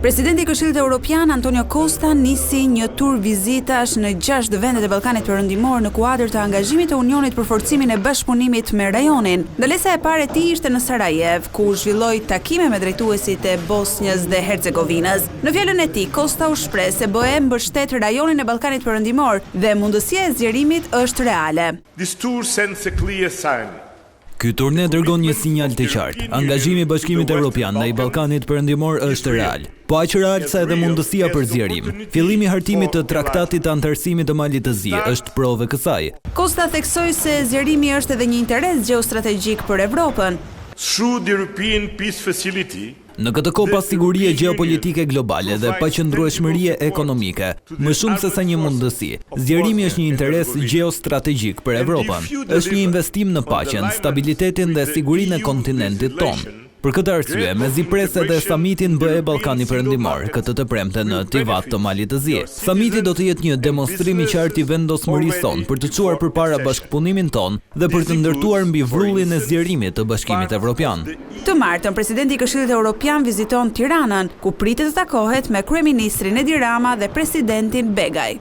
Presidenti i Këshillit Evropian Antonio Costa nisi një tur vizitash në 6 vendet e Ballkanit Perëndimor në kuadër të angazhimit të Unionit për forcimin e bashkëpunimit me rajonin. Ndalesa e parë e tij ishte në Sarajev, ku zhvilloi takime me drejtuesit e Bosnjës dhe Hercegovinës. Në fjalën e tij, Costa u shpreh se BE mbështet rajonin e Ballkanit Perëndimor dhe mundësia e zgjerimit është reale. This tour sends a clear sign. Ky turne dërgon një sinjal të qartë. Angazhimi i Bashkimit Evropian ndaj Ballkanit Perëndimor është real. Po aq real sa edhe mundësia për zgjerim. Fillimi i hartimit të traktatit të anëtarësimit të Malit të Zi është provë kësaj. Costa theksoi se zgjerimi është edhe një interes gjeostrategjik për Evropën. Through the European Peace Facility, në këtë kohë pas sigurie gjeopolitike globale dhe paqëndrueshmërie ekonomike, më shumë se sa një mundësi, zgjerimi është një interes gjeostrategjik për Evropën. Është një investim në paqen, stabilitetin dhe sigurinë e kontinentit tonë. Për këtë arsye, mezi pres edhe samitin BE Ballkani Perëndimor, këtë të premte në Tivat të Malit të Zi. Samiti do të jetë një demonstrim i qartë i vendosmërisë tonë për të çuar përpara bashkëpunimin tonë dhe për të ndërtuar mbi vrullin e zgjerimit të Bashkimit Evropian. Të martën, presidenti i Këshillit Evropian viziton Tiranën, ku pritet të takohet me kryeministrin Edi Rama dhe presidentin Begaj.